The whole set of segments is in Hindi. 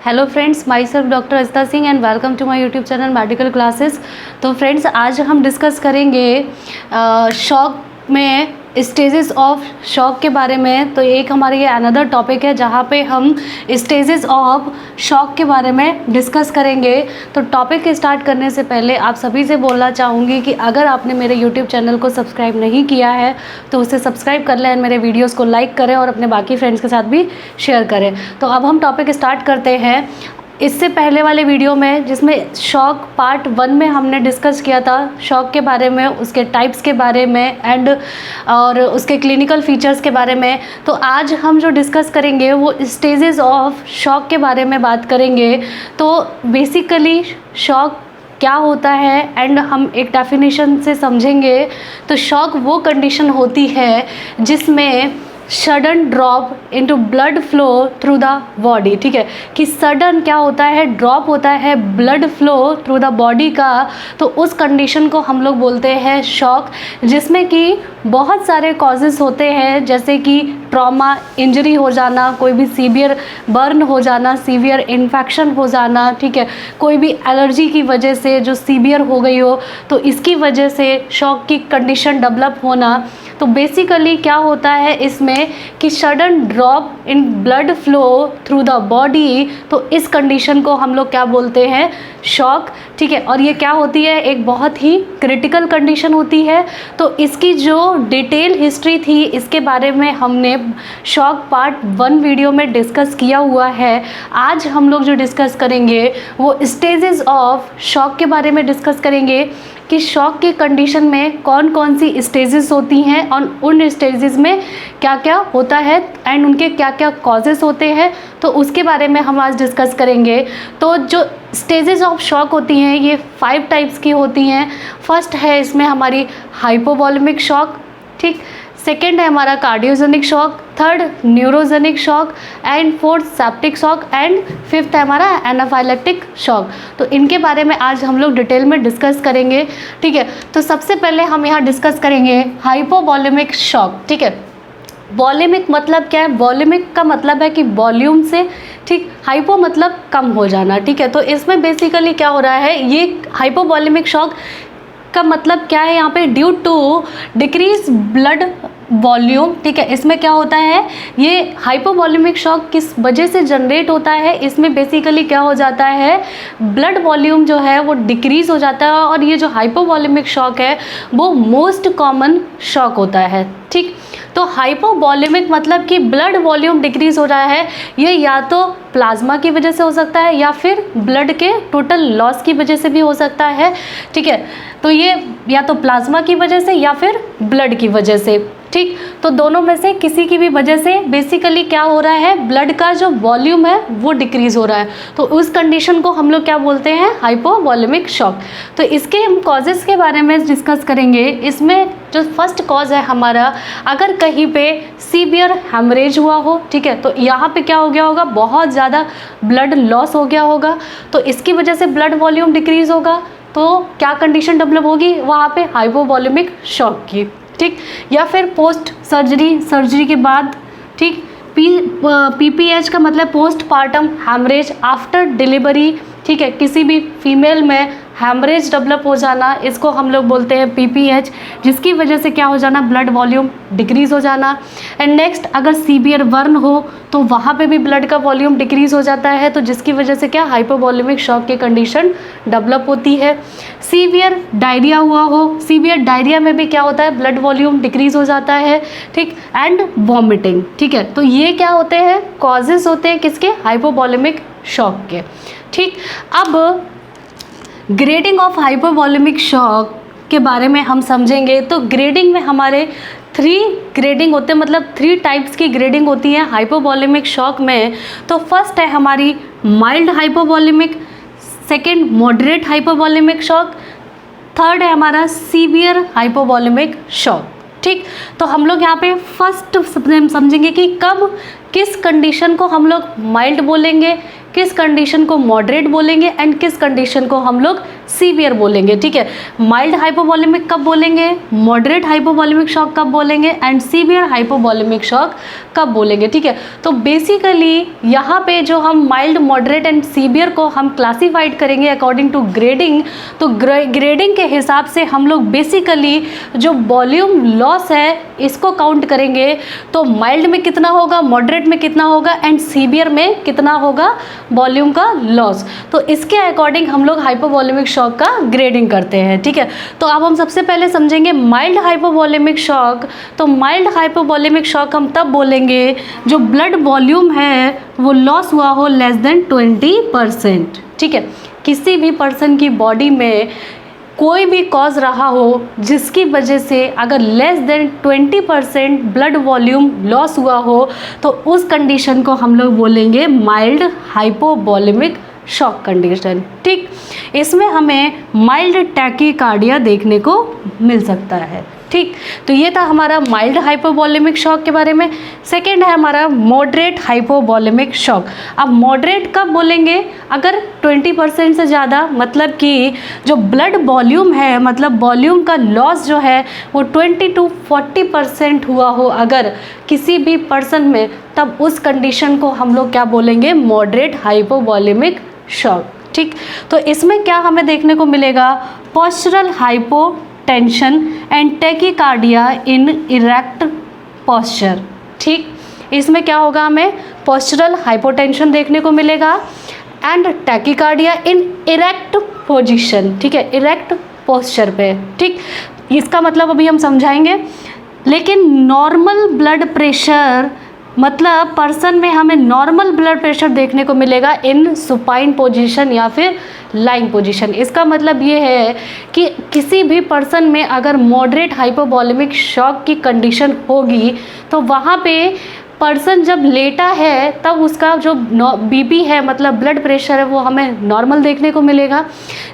Hello friends, myself doctor Ajita Singh and welcome to my YouTube channel medical classes. तो फ्रेंड्स, आज हम डिस्कस करेंगे शॉक में स्टेजेस ऑफ शॉक के बारे में। तो एक हमारे ये अनदर टॉपिक है जहाँ पे हम स्टेजेस ऑफ शॉक के बारे में डिस्कस करेंगे। तो टॉपिक स्टार्ट करने से पहले आप सभी से बोलना चाहूँगी कि अगर आपने मेरे यूट्यूब चैनल को सब्सक्राइब नहीं किया है तो उसे सब्सक्राइब कर लें, मेरे वीडियोस को लाइक करें और अपने बाकी फ्रेंड्स के साथ भी शेयर करें। तो अब हम टॉपिक स्टार्ट करते हैं। इससे पहले वाले वीडियो में जिसमें शॉक पार्ट 1 में हमने डिस्कस किया था शॉक के बारे में, उसके टाइप्स के बारे में एंड और उसके क्लिनिकल फीचर्स के बारे में। तो आज हम जो डिस्कस करेंगे वो स्टेजेस ऑफ शॉक के बारे में बात करेंगे। तो बेसिकली शॉक क्या होता है एंड हम एक डेफिनेशन से समझेंगे। तो शॉक वो कंडीशन होती है जिसमें sudden drop into blood flow through the body. ठीक है, कि सडन क्या होता है, ड्रॉप होता है blood flow through the body का। तो उस कंडीशन को हम लोग बोलते हैं शॉक, जिसमें कि बहुत सारे कॉजेज़ होते हैं, जैसे कि ट्रॉमा, इंजरी हो जाना, कोई भी सीवियर बर्न हो जाना, सीवियर इन्फेक्शन हो जाना। ठीक है, कोई भी एलर्जी की वजह से जो सीवियर हो गई हो तो इसकी वजह से शॉक की कंडीशन डेवलप होना। तो बेसिकली क्या होता है इसमें कि sudden drop in blood flow through the body. तो इस कंडीशन को हम लोग क्या बोलते हैं, शॉक। ठीक है, और ये क्या होती है, एक बहुत ही क्रिटिकल कंडीशन होती है। तो इसकी जो डिटेल हिस्ट्री थी इसके बारे में हमने शॉक पार्ट 1 वीडियो में डिस्कस किया हुआ है। आज हम लोग जो डिस्कस करेंगे वो स्टेजेस ऑफ शॉक के बारे में डिस्कस करेंगे कि शॉक की कंडीशन में कौन कौन सी स्टेजेस होती हैं और उन स्टेजेस में क्या क्या होता है एंड उनके क्या क्या कॉजेज़ होते हैं। तो उसके बारे में हम आज डिस्कस करेंगे। तो जो स्टेजेस ऑफ शॉक होती हैं ये 5 टाइप्स की होती हैं। फर्स्ट है इसमें हमारी हाइपोवॉलेमिक शॉक। ठीक, सेकेंड है हमारा cardiogenic shock, third neurogenic shock and fourth septic shock and fifth है हमारा एनाफाइलेक्टिक शॉक। तो इनके बारे में आज हम लोग डिटेल में डिस्कस करेंगे। ठीक है, तो सबसे पहले हम यहाँ डिस्कस करेंगे हाइपोवॉलेमिक शॉक। ठीक है, वॉल्यूमिक मतलब क्या है, वॉल्यूमिक का मतलब है कि वॉल्यूम से, ठीक, हाइपो मतलब कम हो जाना। ठीक है, तो इसमें बेसिकली क्या हो रहा है, ये हाइपोवॉलेमिक शॉक का मतलब क्या है यहाँ पे, due to decrease blood volume. ठीक है, इसमें क्या होता है, ये हाइपोवॉल्यूमिक शॉक किस वजह से जनरेट होता है, इसमें बेसिकली क्या हो जाता है, ब्लड वॉल्यूम जो है वो डिक्रीज हो जाता है। और ये जो हाइपोवॉल्यूमिक शॉक है वो मोस्ट कॉमन शॉक होता है। ठीक, तो हाइपोवॉल्यूमिक मतलब कि ब्लड वॉल्यूम डिक्रीज हो रहा है, ये या तो प्लाज्मा की वजह से हो सकता है या फिर ब्लड के टोटल लॉस की वजह से भी हो सकता है। ठीक है, तो ये या तो प्लाज्मा की वजह से या फिर ब्लड की वजह से। ठीक, तो दोनों में से किसी की भी वजह से बेसिकली क्या हो रहा है, ब्लड का जो वॉल्यूम है वो डिक्रीज हो रहा है। तो उस कंडीशन को हम लोग क्या बोलते हैं, हाइपोवॉलेमिक शॉक। तो इसके हम कॉजेज़ के बारे में डिस्कस करेंगे। इसमें जो फर्स्ट कॉज है हमारा, अगर कहीं पे सीवियर हेमरेज हुआ हो, ठीक है, तो यहाँ पे क्या हो गया होगा, बहुत ज़्यादा ब्लड लॉस हो गया होगा। तो इसकी वजह से ब्लड वॉल्यूम डिक्रीज होगा तो क्या कंडीशन डेवलप होगी वहाँ पे, हाइपोवॉलेमिक शॉक की। ठीक, या फिर पोस्ट सर्जरी के बाद। ठीक, PPH का मतलब post partum haemorrhage after delivery. ठीक है, किसी भी फीमेल में हैमरेज डेवलप हो जाना, इसको हम लोग बोलते हैं PPH, जिसकी वजह से क्या हो जाना, ब्लड वॉल्यूम डिक्रीज़ हो जाना। एंड नेक्स्ट, अगर सीवियर बर्न हो तो वहाँ पे भी ब्लड का वॉल्यूम डिक्रीज़ हो जाता है, तो जिसकी वजह से क्या, हाइपोवॉलेमिक शॉक की कंडीशन डेवलप होती है। सीवियर डायरिया हुआ हो, सीवियर डायरिया में भी क्या होता है, ब्लड वॉल्यूम डिक्रीज़ हो जाता है। ठीक, एंड वॉमिटिंग। ठीक है, तो ये क्या होते हैं, कॉजेज़ होते हैं किसके, हाइपोवॉलेमिक शॉक के। ठीक, अब ग्रेडिंग ऑफ हाइपोवॉलेमिक शॉक के बारे में हम समझेंगे। तो ग्रेडिंग में हमारे 3 ग्रेडिंग होते हैं, मतलब 3 टाइप्स की ग्रेडिंग होती है हाइपोवॉलेमिक शॉक में। तो फर्स्ट है हमारी mild hypovolemic, second moderate hypovolemic shock, third है हमारा सीवियर हाइपोवॉलेमिक शॉक। ठीक, तो हम लोग यहाँ पे फर्स्ट समझेंगे कि कब किस कंडीशन को हम लोग माइल्ड बोलेंगे, किस कंडीशन को मॉडरेट बोलेंगे एंड किस कंडीशन को हम लोग सीवियर बोलेंगे, ठीक है। माइल्ड हाइपोवॉलेमिक कब बोलेंगे, मॉडरेट हाइपोवॉलेमिक शॉक कब बोलेंगे एंड सीवियर हाइपोवॉलेमिक शॉक कब बोलेंगे, ठीक है। तो बेसिकली यहाँ पे जो हम माइल्ड, मॉडरेट एंड सीवियर को हम क्लासीफाइड करेंगे अकॉर्डिंग टू ग्रेडिंग, तो ग्रेडिंग के हिसाब से हम लोग बेसिकली जो वॉल्यूम लॉस है इसको काउंट करेंगे। तो माइल्ड में कितना होगा, मॉडरेट में कितना होगा एंड सीवियर में कितना होगा वॉल्यूम का लॉस। तो इसके अकॉर्डिंग हम लोग हाइपोवॉलेमिक शॉक का ग्रेडिंग करते हैं, ठीक है। तो अब हम सबसे पहले समझेंगे माइल्ड हाइपोवॉलेमिक शॉक। तो माइल्ड हाइपोवॉलेमिक शॉक हम तब बोलेंगे जो ब्लड वॉल्यूम है वो लॉस हुआ हो लेस देन 20%, ठीक है। किसी भी पर्सन की बॉडी में कोई भी कॉज रहा हो जिसकी वजह से अगर less than 20% blood volume loss हुआ हो तो उस कंडीशन को हम लोग बोलेंगे माइल्ड हाइपोवॉलेमिक शॉक कंडीशन, ठीक। इसमें हमें माइल्ड टैकीकार्डिया देखने को मिल सकता है, ठीक। तो ये था हमारा माइल्ड हाइपोवॉलेमिक शॉक के बारे में। सेकेंड है हमारा मॉडरेट हाइपोवॉलेमिक शॉक। अब मॉडरेट कब बोलेंगे, अगर 20% से ज़्यादा, मतलब कि जो ब्लड वॉल्यूम है, मतलब वॉल्यूम का लॉस जो है वो 20 to 40% हुआ हो अगर किसी भी पर्सन में, तब उस कंडीशन को हम लोग क्या बोलेंगे, मॉडरेट हाइपोवॉलेमिक शॉक, ठीक। तो इसमें क्या हमें देखने को मिलेगा, postural hypotension and tachycardia in erect posture, ठीक। इसमें क्या होगा, हमें पोस्चरल हाइपोटेंशन देखने को मिलेगा and tachycardia in erect position, ठीक है, इरेक्ट पोस्चर पे, ठीक। इसका मतलब अभी हम समझाएंगे। लेकिन नॉर्मल ब्लड प्रेशर, मतलब पर्सन में हमें नॉर्मल ब्लड प्रेशर देखने को मिलेगा इन सुपाइन पोजीशन या फिर लाइंग पोजीशन। इसका मतलब ये है कि किसी भी पर्सन में अगर मॉडरेट हाइपोवॉलेमिक शॉक की कंडीशन होगी तो वहाँ पे पर्सन जब लेटा है तब उसका जो बीपी है, मतलब ब्लड प्रेशर है, वो हमें नॉर्मल देखने को मिलेगा।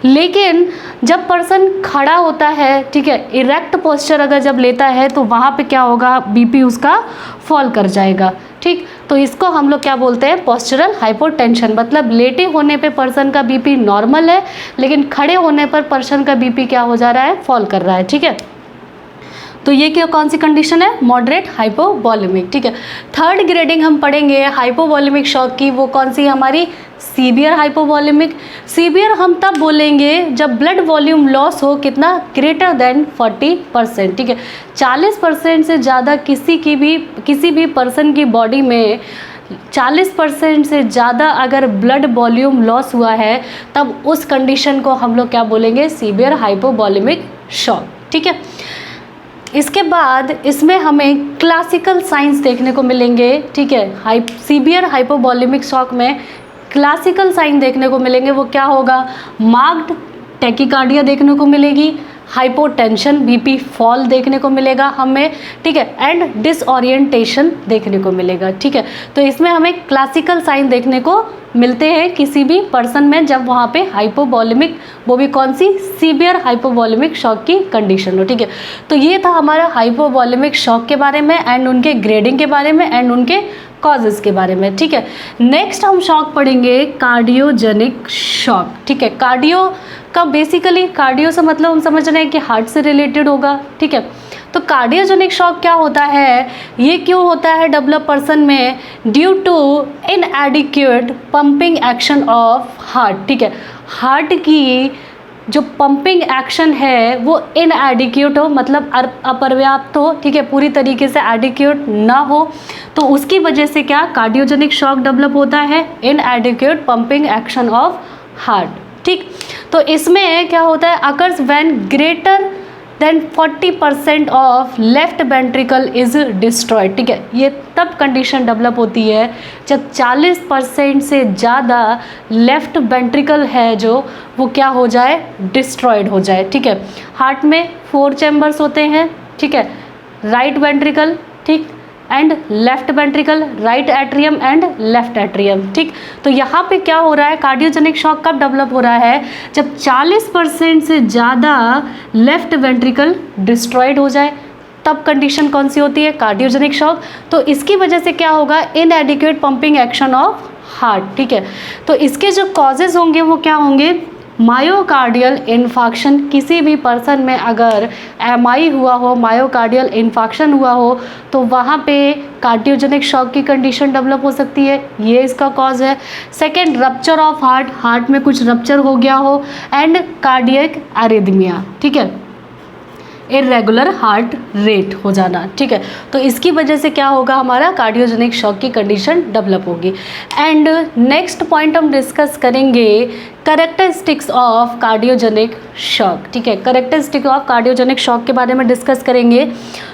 लेकिन जब पर्सन खड़ा होता है, ठीक है, इरेक्ट पोस्चर अगर जब लेता है तो वहाँ पे क्या होगा, बीपी उसका फॉल कर जाएगा, ठीक। तो इसको हम लोग क्या बोलते हैं, पोस्चरल हाइपोटेंशन। मतलब लेटे होने पे पर्सन का बीपी नॉर्मल है लेकिन खड़े होने पर पर्सन का बीपी क्या हो जा रहा है, फॉल कर रहा है, ठीक है। तो ये क्या, कौन सी कंडीशन है, मॉडरेट हाइपोवॉलेमिक, ठीक है। थर्ड ग्रेडिंग हम पढ़ेंगे हाइपोवॉलेमिक शॉक की, वो कौन सी हमारी, सीवियर हाइपोवॉलेमिक। सीवियर हम तब बोलेंगे जब ब्लड वॉल्यूम लॉस हो कितना, ग्रेटर देन 40%, ठीक है। 40% से ज़्यादा किसी भी पर्सन की बॉडी में 40% से ज़्यादा अगर ब्लड वॉल्यूम लॉस हुआ है तब उस कंडीशन को हम लोग क्या बोलेंगे, सीवियर हाइपोवॉलेमिक शॉक, ठीक है। इसके बाद इसमें हमें क्लासिकल साइंस देखने को मिलेंगे, ठीक है। सीवियर हाइपोवॉलेमिक शॉक में क्लासिकल साइन देखने को मिलेंगे, वो क्या होगा, मार्क्ड टैकीकार्डिया देखने को मिलेगी, हाइपोटेंशन, बीपी फॉल देखने को मिलेगा हमें, ठीक है, एंड डिसओरिएंटेशन देखने को मिलेगा, ठीक है। तो इसमें हमें क्लासिकल साइन देखने को मिलते हैं किसी भी पर्सन में जब वहाँ पे हाइपोवॉलेमिक, वो भी कौन सी, सीवियर हाइपोवॉलेमिक शॉक की कंडीशन हो, ठीक है। तो ये था हमारा हाइपोवॉलेमिक शॉक के बारे में एंड उनके ग्रेडिंग के बारे में एंड उनके कॉजेज़ के बारे में, ठीक है। नेक्स्ट हम शॉक पढ़ेंगे कार्डियोजेनिक शॉक, ठीक है। कार्डियो का बेसिकली, कार्डियो से मतलब हम समझ रहे हैं कि हार्ट से रिलेटेड होगा, ठीक है। तो कार्डियोजेनिक शॉक क्या होता है, ये क्यों होता है डेवलप पर्सन में, due to inadequate pumping action of heart, ठीक है। हार्ट की जो पंपिंग एक्शन है वो इनएडिक्वेट हो, मतलब अपर्याप्त हो, ठीक है, पूरी तरीके से एडिक्वेट ना हो, तो उसकी वजह से क्या कार्डियोजेनिक शॉक डेवलप होता है, इनएडिक्वेट पंपिंग एक्शन ऑफ हार्ट, ठीक। तो इसमें क्या होता है, occurs when greater than 40% of left ventricle is destroyed, ठीक है। ये तब कंडीशन डेवलप होती है जब 40% से ज़्यादा लेफ्ट वेंट्रिकल है जो वो क्या हो जाए, डिस्ट्रॉयड हो जाए, ठीक है। हार्ट में 4 चैम्बर्स होते हैं, ठीक है, राइट वेंट्रिकल, ठीक, and left ventricle, right atrium and left atrium, ठीक। तो यहाँ पे क्या हो रहा है, कार्डियोजेनिक शॉक कब डेवलप हो रहा है, जब 40% से ज़्यादा लेफ्ट वेंट्रिकल डिस्ट्रॉयड हो जाए, तब कंडीशन कौन सी होती है, कार्डियोजेनिक शॉक। तो इसकी वजह से क्या होगा, इनएडिक्वेट पंपिंग एक्शन ऑफ हार्ट। ठीक है, तो इसके जो कॉजेज़ होंगे वो क्या होंगे, मायोकार्डियल इन्फाक्शन। किसी भी पर्सन में अगर एमआई हुआ हो, मायोकार्डियल इन्फाक्शन हुआ हो, तो वहाँ पे कार्डियोजेनिक शॉक की कंडीशन डेवलप हो सकती है, ये इसका कॉज है। Second, rupture of heart, heart में कुछ रप्चर हो गया हो, एंड कार्डियक एरिथमिया। ठीक है, इरेगुलर हार्ट रेट हो जाना। ठीक है, तो इसकी वजह से क्या होगा, हमारा कार्डियोजेनिक शॉक की कंडीशन डेवलप होगी। एंड नेक्स्ट पॉइंट हम डिस्कस करेंगे कैरेक्टरिस्टिक्स ऑफ कार्डियोजेनिक शॉक। ठीक है, कैरेक्टरिस्टिक ऑफ कार्डियोजेनिक शॉक के बारे में डिस्कस करेंगे।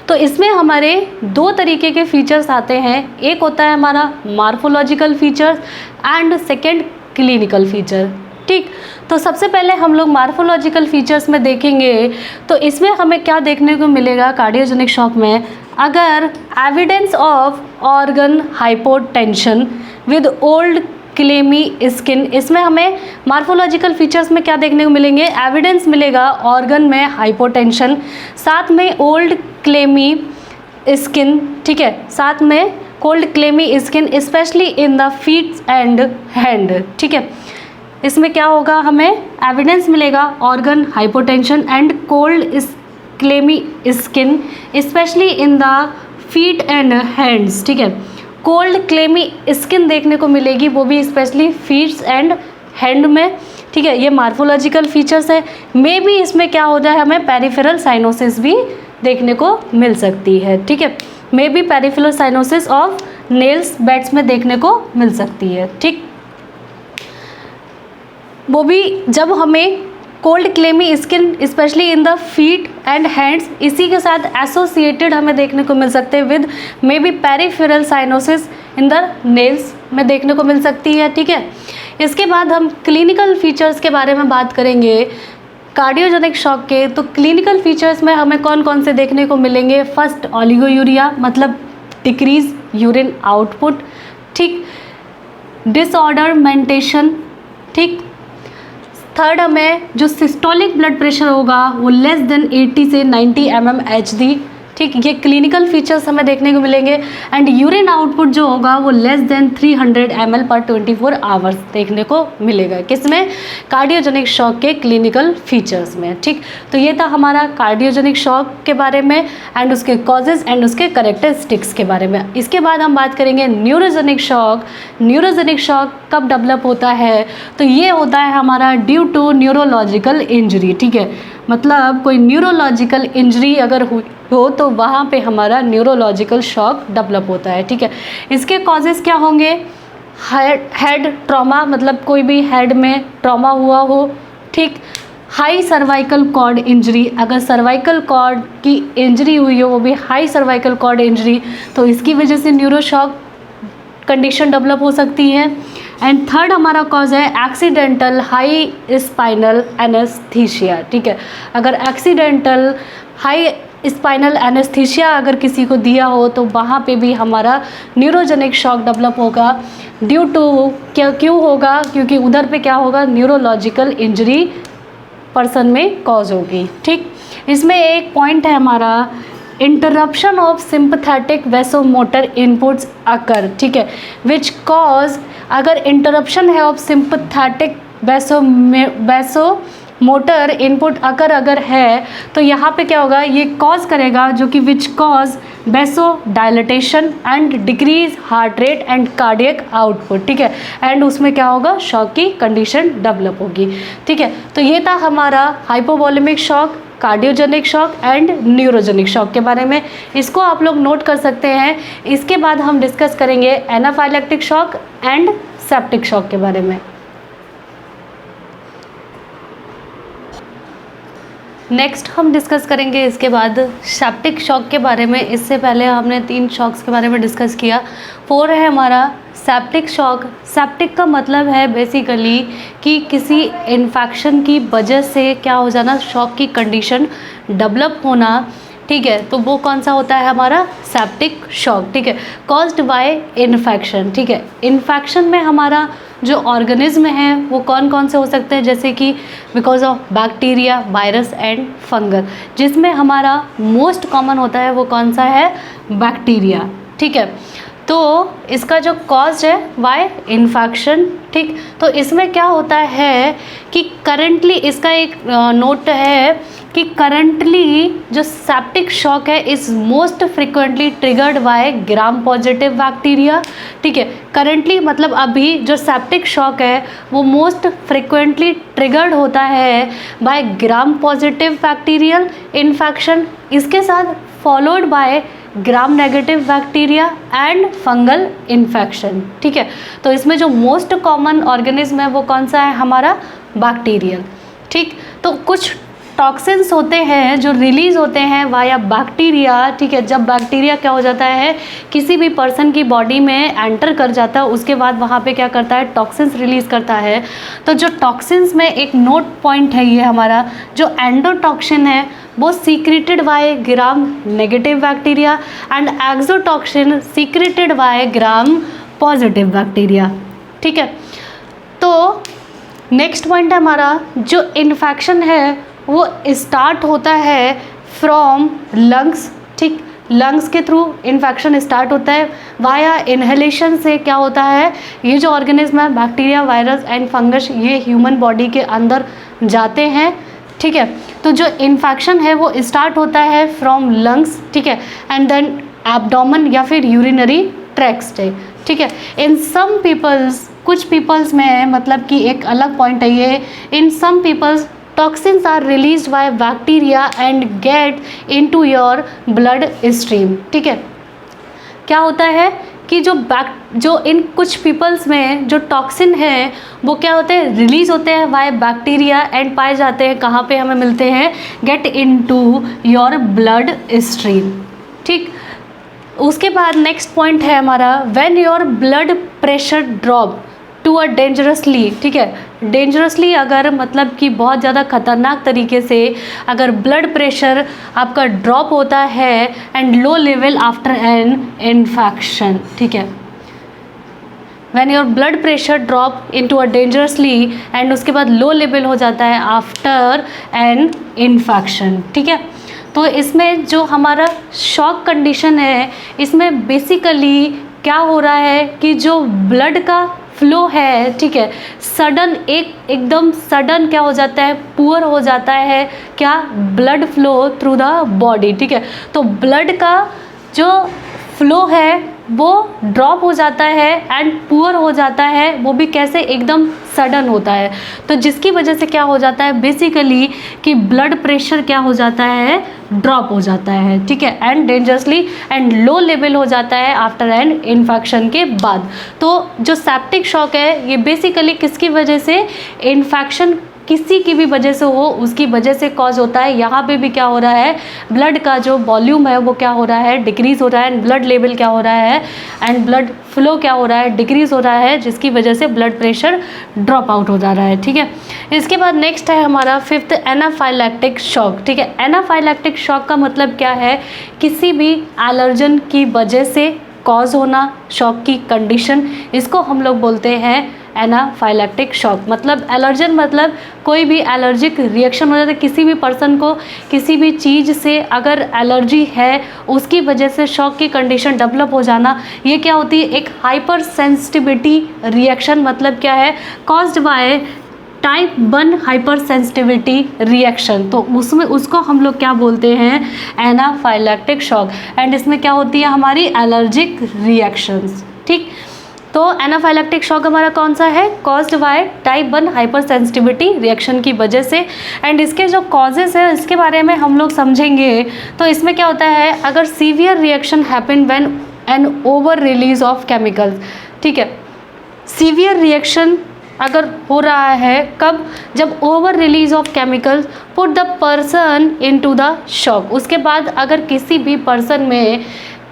तो इसमें हमारे दो तरीके के फीचर्स आते हैं, एक होता है हमारा morphological features and second clinical feature. ठीक, तो सबसे पहले हम लोग मार्फोलॉजिकल फीचर्स में देखेंगे। तो इसमें हमें क्या देखने को मिलेगा कार्डियोजेनिक शॉक में, अगर evidence of organ hypotension with old clammy skin, इसमें हमें मार्फोलॉजिकल फीचर्स में क्या देखने को मिलेंगे, एविडेंस मिलेगा ऑर्गन में हाइपोटेंशन, साथ में ओल्ड क्लेमी स्किन। ठीक है, साथ में cold clammy skin specially in the feet and hand. ठीक है, इसमें क्या होगा, हमें एविडेंस मिलेगा organ hypotension and cold clammy skin specially in the feet and hands. ठीक है, कोल्ड क्लेमी स्किन देखने को मिलेगी, वो भी स्पेशली फीट्स एंड हैंड में। ठीक है, ये मार्फोलॉजिकल फीचर्स है। मे भी इसमें क्या हो जाए, हमें पेरिफेरल साइनोसिस भी देखने को मिल सकती है। ठीक है, may be peripheral cyanosis of nails bats में देखने को मिल सकती है। ठीक, वो भी जब हमें cold clammy skin specially in the feet and hands, इसी के साथ एसोसिएटेड हमें देखने को मिल सकते हैं with may be peripheral cyanosis in the nails में देखने को मिल सकती है। ठीक है, इसके बाद हम क्लिनिकल फीचर्स के बारे में बात करेंगे कार्डियोजेनिक शॉक के। तो क्लिनिकल फीचर्स में हमें कौन कौन से देखने को मिलेंगे, फर्स्ट ओलिगोयूरिया मतलब डिक्रीज यूरिन आउटपुट। ठीक, डिसऑर्डर मेंटेशन। ठीक, थर्ड हमें जो सिस्टोलिक ब्लड प्रेशर होगा वो लेस देन 80 से 90 mmHg। ठीक, ये क्लिनिकल फीचर्स हमें देखने को मिलेंगे। एंड यूरिन आउटपुट जो होगा वो लेस देन 300 ml पर 24 आवर्स देखने को मिलेगा, किसमें, कार्डियोजेनिक शॉक के क्लिनिकल फीचर्स में। ठीक, तो ये था हमारा कार्डियोजेनिक शॉक के बारे में एंड उसके कॉजेज़ एंड उसके कैरेक्टरिस्टिक्स के बारे में। इसके बाद हम बात करेंगे न्यूरोजेनिक शॉक। न्यूरोजेनिक शॉक कब डेवलप होता है, तो ये होता है हमारा ड्यू टू न्यूरोलॉजिकल इंजरी। ठीक है, मतलब कोई न्यूरोलॉजिकल इंजरी अगर हो तो वहाँ पे हमारा न्यूरोलॉजिकल शॉक डेवलप होता है। ठीक है, इसके कॉजेज़ क्या होंगे, हेड ट्रॉमा मतलब कोई भी हेड में ट्रॉमा हुआ हो। ठीक, हाई सर्वाइकल कॉर्ड इंजरी, अगर सर्वाइकल कॉर्ड की इंजरी हुई हो, वो भी हाई सर्वाइकल कॉर्ड इंजरी, तो इसकी वजह से न्यूरोशॉक कंडीशन डेवलप हो सकती है। एंड थर्ड हमारा कॉज है एक्सीडेंटल हाई स्पाइनल एनेस्थीसिया। ठीक है, अगर एक्सीडेंटल हाई स्पाइनल एनेस्थीसिया अगर किसी को दिया हो तो वहाँ पे भी हमारा न्यूरोजेनिक शॉक डेवलप होगा। ड्यू टू क्यों होगा, क्योंकि उधर पे क्या होगा, न्यूरोलॉजिकल इंजरी पर्सन में कॉज होगी। ठीक, इसमें एक पॉइंट है हमारा interruption of sympathetic vasomotor inputs occur. ठीक है, विच कॉज, अगर इंटरप्शन है ऑफ सिंपथेटिक वैसोमोटर इनपुट अगर है तो यहाँ पे क्या होगा, ये कॉज करेगा जो कि which cause vaso dilatation and decrease heart rate and cardiac output. ठीक है, एंड उसमें क्या होगा, शॉक की कंडीशन डेवलप होगी। ठीक है, तो ये था हमारा hypovolemic shock, cardiogenic shock and neurogenic shock के बारे में। इसको आप लोग नोट कर सकते हैं। इसके बाद हम डिस्कस करेंगे anaphylactic shock and septic shock के बारे में। नेक्स्ट हम डिस्कस करेंगे इसके बाद सेप्टिक शॉक के बारे में। इससे पहले हमने 3 शॉक्स के बारे में डिस्कस किया। 4 है हमारा सेप्टिक शॉक। सेप्टिक का मतलब है बेसिकली कि किसी इन्फेक्शन की वजह से क्या हो जाना, शॉक की कंडीशन डेवलप होना। ठीक है, तो वो कौन सा होता है हमारा सेप्टिक शॉक। ठीक है, कॉज्ड बाय इन्फेक्शन। ठीक है, इन्फेक्शन में हमारा जो ऑर्गेनिज्म है वो कौन कौन से हो सकते हैं, जैसे कि because of bacteria, virus and fungus, जिसमें हमारा मोस्ट कॉमन होता है वो कौन सा है, बैक्टीरिया। ठीक है, तो इसका जो कॉज है वाई इन्फेक्शन। ठीक, तो इसमें क्या होता है कि करंटली इसका एक नोट है कि करंटली जो सेप्टिक शॉक है is most frequently triggered by gram positive bacteria. ठीक है, करंटली मतलब अभी जो सेप्टिक शॉक है वो मोस्ट फ्रिक्वेंटली ट्रिगर्ड होता है by gram positive bacterial infection, इसके साथ followed by gram negative bacteria and fungal infection. ठीक है, तो इसमें जो मोस्ट कॉमन ऑर्गेनिज्म है वो कौन सा है, हमारा बैक्टीरियल। ठीक, तो कुछ टॉक्सिन्स होते हैं जो रिलीज़ होते हैं वाया बैक्टीरिया। ठीक है, जब बैक्टीरिया क्या हो जाता है किसी भी पर्सन की बॉडी में एंटर कर जाता है उसके बाद वहाँ पे क्या करता है, टॉक्सिन्स रिलीज़ करता है। तो जो टॉक्सिन्स में एक नोट पॉइंट है ये हमारा, जो एंडोटॉक्सिन है वो secreted by gram negative bacteria and exotoxin secreted by gram positive bacteria. ठीक है, तो नेक्स्ट पॉइंट है हमारा, जो इन्फेक्शन है वो स्टार्ट होता है फ्रॉम लंग्स। ठीक, लंग्स के थ्रू इन्फेक्शन स्टार्ट होता है, वाया इनहेलेशन से क्या होता है, ये जो ऑर्गेनिज्म है बैक्टीरिया, वायरस एंड फंगस ये ह्यूमन बॉडी के अंदर जाते हैं। ठीक है, तो जो इन्फेक्शन है वो स्टार्ट होता है फ्रॉम लंग्स। ठीक है, एंड देन एब्डोमेन या फिर यूरिनरी ट्रैक्ट से। ठीक है, इन सम पीपल्स, कुछ पीपल्स में मतलब कि एक अलग पॉइंट है ये, in some peoples toxins are released by bacteria and get into your blood stream. ठीक है, क्या होता है कि जो इन कुछ पीपल्स में जो टॉक्सिन है वो क्या होते हैं, रिलीज होते हैं बाय बैक्टीरिया एंड पाए जाते हैं कहाँ पे हमें मिलते हैं, get into your blood stream. ठीक, उसके बाद नेक्स्ट पॉइंट है हमारा, when your blood pressure drop to a dangerously. ठीक है, डेंजरसली अगर मतलब कि बहुत ज़्यादा खतरनाक तरीके से अगर ब्लड प्रेशर आपका ड्रॉप होता है and low level after an infection. ठीक है, when your blood pressure drop into a dangerously and उसके बाद लो लेवल हो जाता है आफ्टर एन इन्फेक्शन। ठीक है, तो इसमें जो हमारा शॉक कंडीशन है इसमें बेसिकली क्या हो रहा है कि जो ब्लड का फ्लो है, ठीक है, सडन एकदम सडन क्या हो जाता है, पुअर हो जाता है क्या, blood flow through the body. ठीक है, तो ब्लड का जो फ्लो है वो ड्रॉप हो जाता है एंड पुअर हो जाता है, वो भी कैसे, एकदम सडन होता है। तो जिसकी वजह से क्या हो जाता है बेसिकली कि ब्लड प्रेशर क्या हो जाता है, ड्रॉप हो जाता है। ठीक है, and dangerously and low level हो जाता है आफ्टर एन इन्फेक्शन के बाद। तो जो सेप्टिक शॉक है ये बेसिकली किसकी वजह से, इन्फेक्शन किसी की भी वजह से हो उसकी वजह से कॉज होता है। यहाँ पे भी क्या हो रहा है, ब्लड का जो वॉल्यूम है वो क्या हो रहा है, डिक्रीज हो रहा है, एंड ब्लड लेवल क्या हो रहा है, एंड ब्लड फ्लो क्या हो रहा है, डिक्रीज हो रहा है, जिसकी वजह से ब्लड प्रेशर ड्रॉप आउट हो जा रहा है। ठीक है, इसके बाद नेक्स्ट है हमारा फिफ्थ, एनाफाइलैक्टिक शॉक। ठीक है, एनाफाइलैक्टिक शॉक का मतलब क्या है, किसी भी एलर्जन की वजह से कॉज होना शॉक की कंडीशन, इसको हम लोग बोलते हैं एनाफाइलैक्टिक शॉक। मतलब एलर्जन मतलब कोई भी एलर्जिक रिएक्शन हो जाता है, किसी भी पर्सन को किसी भी चीज़ से अगर एलर्जी है उसकी वजह से शॉक की कंडीशन डेवलप हो जाना, ये क्या होती है, एक हाइपर सेंसिटिविटी रिएक्शन। मतलब क्या है, caused by type 1 hyper sensitivity reaction. तो उसमें उसको हम लोग क्या बोलते हैं, एनाफाइलैक्टिक शॉक। एंड इसमें क्या होती है हमारी एलर्जिक रिएक्शंस। ठीक, तो एनाफाइलैक्टिक शॉक हमारा कौन सा है, caused by type 1 hyper sensitivity reaction की वजह से। एंड इसके जो कॉजेज़ है इसके बारे में हम लोग समझेंगे। तो इसमें क्या होता है, अगर severe reaction happen when an over release of chemicals. ठीक है, सीवियर रिएक्शन अगर हो रहा है कब, जब over release of chemicals put the person into the shock. उसके बाद अगर किसी भी पर्सन में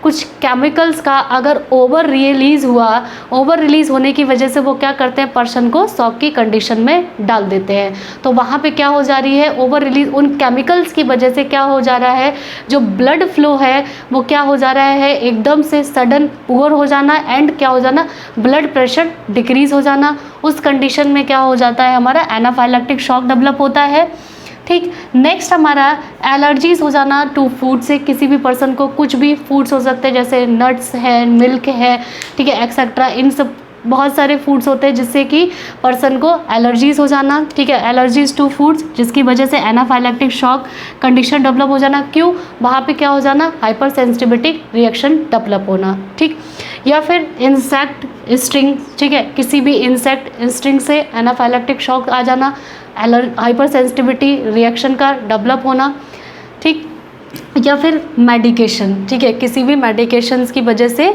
कुछ केमिकल्स का अगर ओवर रिलीज़ हुआ, ओवर रिलीज़ होने की वजह से वो क्या करते हैं, पर्सन को शॉक की कंडीशन में डाल देते हैं। तो वहाँ पे क्या हो जा रही है, ओवर रिलीज, उन केमिकल्स की वजह से क्या हो जा रहा है, जो ब्लड फ्लो है वो क्या हो जा रहा है, एकदम से सडन पुअर हो जाना एंड क्या हो जाना, ब्लड प्रेशर डिक्रीज़ हो जाना। उस कंडीशन में क्या हो जाता है, हमारा एनाफाइलैक्टिक शॉक डेवलप होता है। ठीक। नेक्स्ट हमारा एलर्जीज हो जाना टू फूड से, किसी भी पर्सन को कुछ भी फूड्स हो सकते हैं जैसे नट्स है, मिल्क है, ठीक है, एक्सेट्रा, इन सब बहुत सारे फूड्स होते हैं जिससे कि पर्सन को एलर्जीज हो जाना, ठीक है, एलर्जीज टू फूड्स जिसकी वजह से एनाफाइलैक्टिक शॉक कंडीशन डेवलप हो जाना। क्यों? वहाँ पे क्या हो जाना? हाइपर सेंसिटिविटी रिएक्शन डेवलप होना, ठीक। या फिर इंसेक्ट स्टिंग, ठीक है, किसी भी इंसेक्ट स्टिंग से एनाफाइलैक्टिक शॉक आ जाना, हाइपर सेंसिटिविटी रिएक्शन का डेवलप होना, ठीक। या फिर मेडिकेशन, ठीक है, किसी भी मेडिकेशंस की वजह से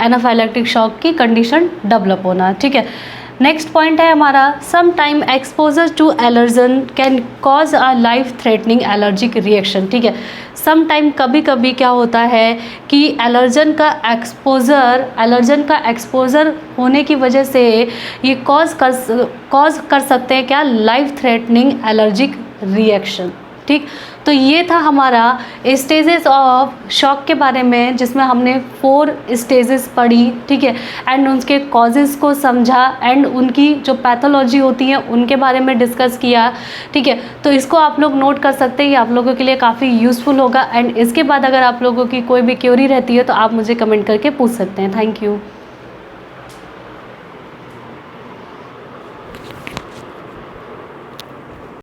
एनाफाइलैक्टिक शॉक की कंडीशन डेवलप होना, ठीक है। नेक्स्ट पॉइंट है हमारा some time exposure to allergen can cause a life threatening allergic reaction, ठीक है। सम टाइम कभी कभी क्या होता है कि एलर्जन का एक्सपोजर होने की वजह से ये कॉज कर सकते हैं क्या? लाइफ थ्रेटनिंग एलर्जिक रिएक्शन, ठीक। तो ये था हमारा स्टेजेस ऑफ शॉक के बारे में जिसमें हमने 4 स्टेजेस पढ़ी, ठीक है, एंड उनके कॉजेज़ को समझा एंड उनकी जो पैथोलॉजी होती है उनके बारे में डिस्कस किया, ठीक है। तो इसको आप लोग नोट कर सकते हैं, ये आप लोगों के लिए काफ़ी यूज़फुल होगा। एंड इसके बाद अगर आप लोगों की कोई भी क्वेरी रहती है तो आप मुझे कमेंट करके पूछ सकते हैं। Thank you.